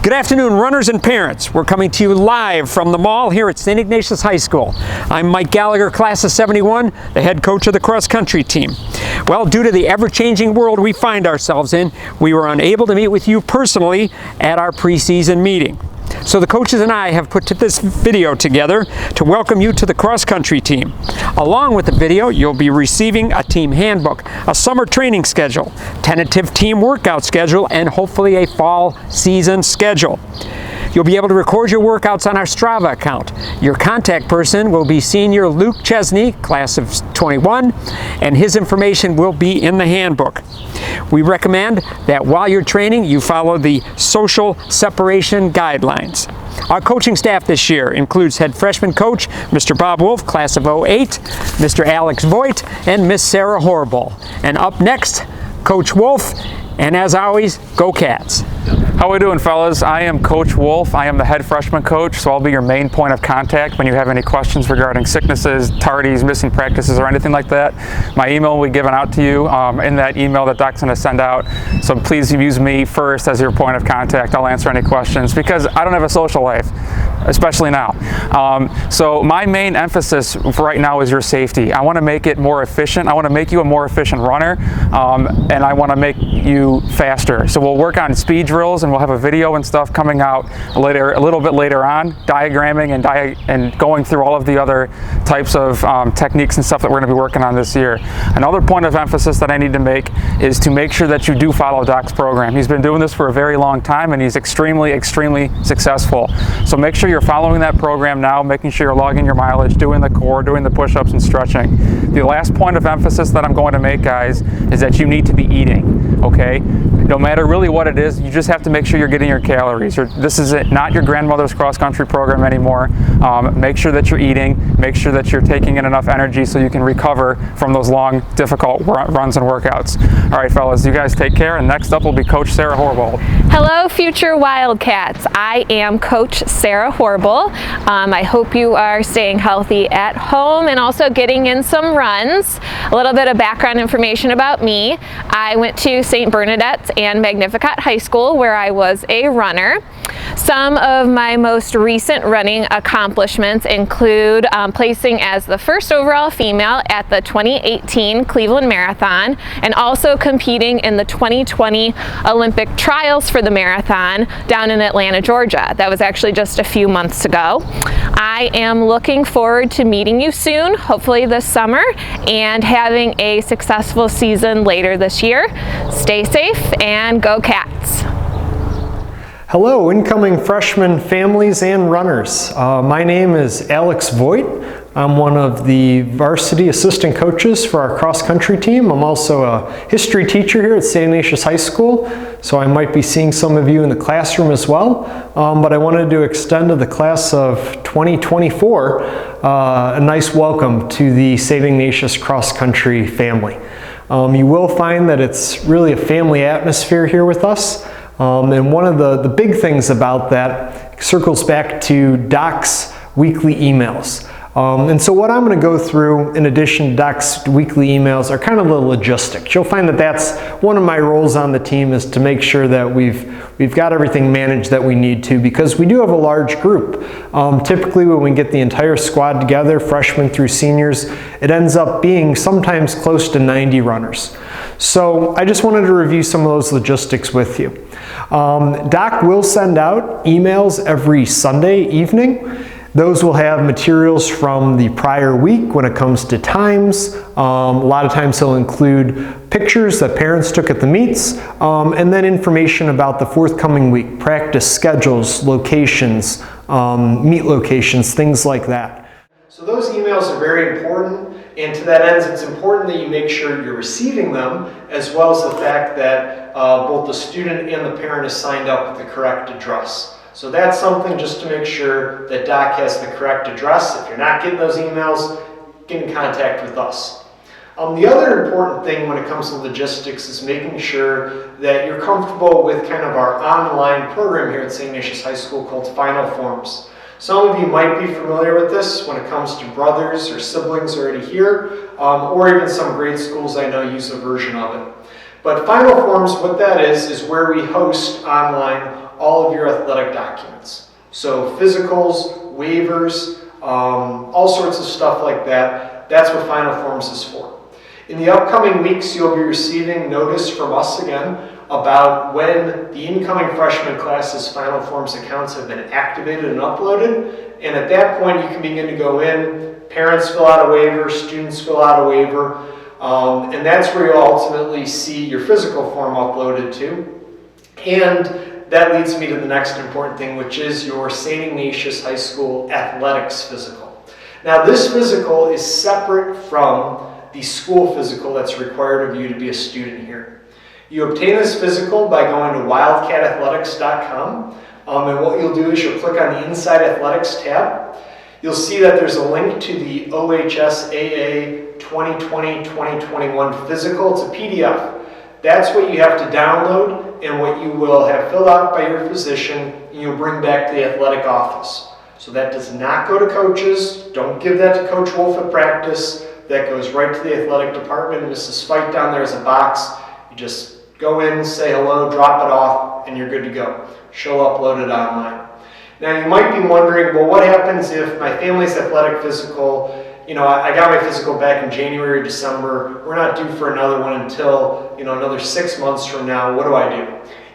Good afternoon, runners and parents. We're coming to you live from the mall here at Saint Ignatius High School. I'm Mike Gallagher, class of 71, the head coach of the cross-country team. Well, due to the ever-changing world we find ourselves in, we were unable to meet with you personally at our preseason meeting. So the coaches and I have put this video together to welcome you to the cross-country team. Along with the video, you'll be receiving a team handbook, a summer training schedule, tentative team workout schedule, and hopefully a fall season schedule. You'll be able to record your workouts on our Strava account. Your contact person will be Senior Luke Chesney, class of 21, and his information will be in the handbook. We recommend that while you're training, you follow the social separation guidelines. Our coaching staff this year includes head freshman coach, Mr. Bob Wolf, class of 08, Mr. Alex Voigt, and Miss Sarah Horrible. And up next, Coach Wolf, and as always, go Cats. How we doing, fellas? I am Coach Wolf. I am the head freshman coach, so I'll be your main point of contact when you have any questions regarding sicknesses, tardies, missing practices, or anything like that. My email will be given out to you in that email that Doc's going to send out. So please use me first as your point of contact. I'll answer any questions because I don't have a social life, especially now. So my main emphasis right now is your safety. I want to make it more efficient. I want to make you a more efficient runner, and I want to make you faster. So we'll work on speed drills, and we'll have a video and stuff coming out a little bit later on, diagramming and going through all of the other types of techniques and stuff that we're going to be working on this year. Another point of emphasis that I need to make is to make sure that you do follow Doc's program. He's been doing this for a very long time, and he's extremely successful. So make sure you're following that program now, making sure you're logging your mileage, doing the core, doing the push-ups and stretching. The last point of emphasis that I'm going to make, guys, is that you need to be eating, okay? No matter really what it is, you just have to make sure you're getting your calories. This is not your grandmother's cross-country program anymore. Make sure that you're eating, make sure that you're taking in enough energy so you can recover from those long, difficult runs and workouts. All right, fellas, you guys take care, and next up will be Coach Sarah Horrible. Hello, future Wildcats. I am Coach Sarah Horrible. I hope you are staying healthy at home and also getting in some runs. A little bit of background information about me. I went to St. Bernadette's and Magnificat High School, where I was a runner. Some of my most recent running accomplishments include placing as the first overall female at the 2018 Cleveland Marathon, and also competing in the 2020 Olympic trials for the marathon down in Atlanta, Georgia. That was actually just a few months ago. I am looking forward to meeting you soon, hopefully this summer, and having a successful season later this year. Stay safe and go Cats! Hello, incoming freshman families and runners. My name is Alex Voigt. I'm one of the varsity assistant coaches for our cross-country team. I'm also a history teacher here at Saint Ignatius High School, so I might be seeing some of you in the classroom as well. But I wanted to extend to the class of 2024 a nice welcome to the Saint Ignatius cross-country family. You will find that it's really a family atmosphere here with us. And one of the big things about that circles back to Doc's weekly emails. And so what I'm going to go through, in addition to Doc's weekly emails, are kind of the logistics. You'll find that that's one of my roles on the team, is to make sure that we've got everything managed that we need to, because we do have a large group. Typically when we get the entire squad together, freshmen through seniors, it ends up being sometimes close to 90 runners. So I just wanted to review some of those logistics with you. Doc will send out emails every Sunday evening. Those will have materials from the prior week when it comes to times. A lot of times he'll include pictures that parents took at the meets, and then information about the forthcoming week, practice schedules, locations, meet locations, things like that. So those emails are very important, and to that end, it's important that you make sure you're receiving them, as well as the fact that both the student and the parent is signed up with the correct address. So that's something just to make sure that Doc has the correct address. If you're not getting those emails, get in contact with us. The other important thing when it comes to logistics is making sure that you're comfortable with kind of our online program here at Saint Ignatius High School called Final Forms. Some of you might be familiar with this when it comes to brothers or siblings already here, or even some grade schools I know use a version of it. But Final Forms, what that is where we host online all of your athletic documents. So physicals, waivers, all sorts of stuff like that. That's what Final Forms is for. In the upcoming weeks, you'll be receiving notice from us again about when the incoming freshman class's Final Forms accounts have been activated and uploaded. And at that point, you can begin to go in, parents fill out a waiver, students fill out a waiver, and that's where you'll ultimately see your physical form uploaded to. And that leads me to the next important thing, which is your Saint Ignatius High School Athletics physical. Now, this physical is separate from the school physical that's required of you to be a student here. You obtain this physical by going to wildcatathletics.com. And what you'll do is you'll click on the Inside Athletics tab. You'll see that there's a link to the OHSAA 2020-2021 physical. It's a PDF. That's what you have to download and what you will have filled out by your physician and you'll bring back to the athletic office. So that does not go to coaches. Don't give that to Coach Wolf at practice. That goes right to the athletic department. Mrs. Spike down there is a box. You just go in, say hello, drop it off, and you're good to go. She'll upload it online. Now you might be wondering, well, what happens if my family's athletic physical, I got my physical back in January, December, we're not due for another one until, another 6 months from now, what do I do?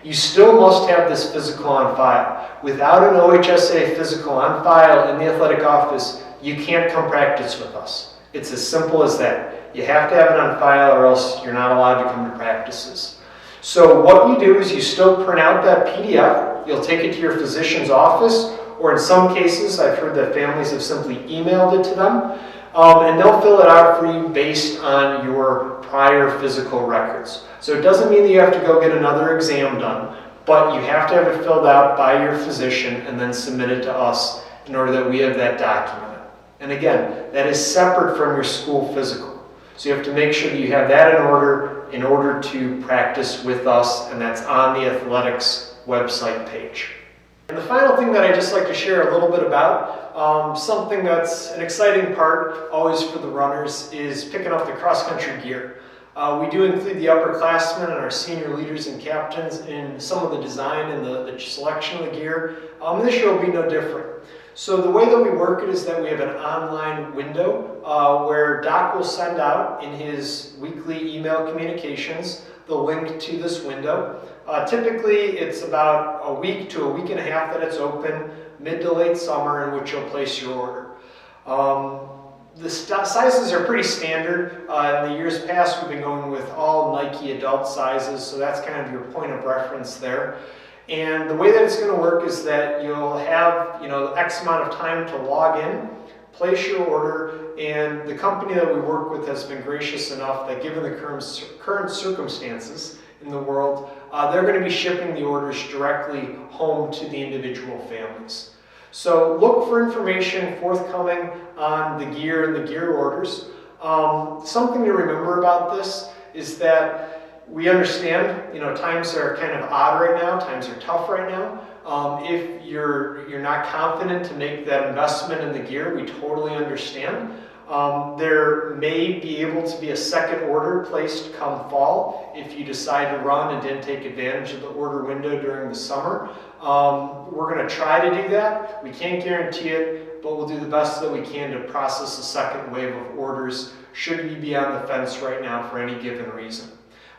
You still must have this physical on file. Without an OHSA physical on file in the athletic office, you can't come practice with us. It's as simple as that. You have to have it on file or else you're not allowed to come to practices. So what you do is you still print out that PDF, you'll take it to your physician's office, or in some cases, I've heard that families have simply emailed it to them, and they'll fill it out for you based on your prior physical records. So it doesn't mean that you have to go get another exam done, but you have to have it filled out by your physician and then submit it to us in order that we have that documented. And again, that is separate from your school physical. So you have to make sure that you have that in order to practice with us, and that's on the athletics website page. And the final thing that I'd just like to share a little bit about, something that's an exciting part always for the runners, is picking up the cross-country gear. We do include the upperclassmen and our senior leaders and captains in some of the design and the selection of the gear. This year will be no different. So the way that we work it is that we have an online window where Doc will send out in his weekly email communications the link to this window. Typically it's about a week to a week and a half that it's open, mid to late summer, in which you'll place your order. The sizes are pretty standard. In the years past we've been going with all Nike adult sizes, so that's kind of your point of reference there. And the way that it's going to work is that you'll have, X amount of time to log in, place your order, and the company that we work with has been gracious enough that given the current circumstances in the world, they're going to be shipping the orders directly home to the individual families. So look for information forthcoming on the gear and the gear orders. Something to remember about this is that we understand, times are kind of odd right now, times are tough right now. If you're not confident to make that investment in the gear, we totally understand. There may be able to be a second order placed come fall if you decide to run and didn't take advantage of the order window during the summer. We're going to try to do that. We can't guarantee it, but we'll do the best that we can to process a second wave of orders should you be on the fence right now for any given reason.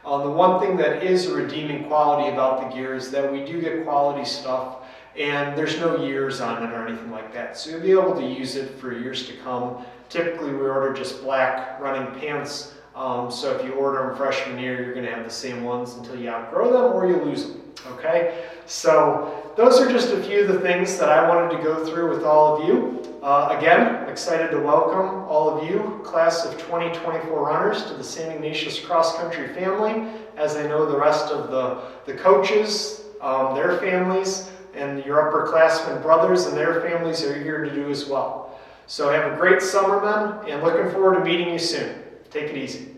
The one thing that is a redeeming quality about the gear is that we do get quality stuff and there's no years on it or anything like that. So you'll be able to use it for years to come. Typically we order just black running pants. So if you order them freshman year, you're going to have the same ones until you outgrow them or you lose them. Okay? So those are just a few of the things that I wanted to go through with all of you. Again, excited to welcome all of you, class of 2024 runners, to the Saint Ignatius Cross Country family. As I know the rest of the coaches, their families, and your upperclassmen brothers and their families are eager to do as well. So have a great summer, men, and looking forward to meeting you soon. Take it easy.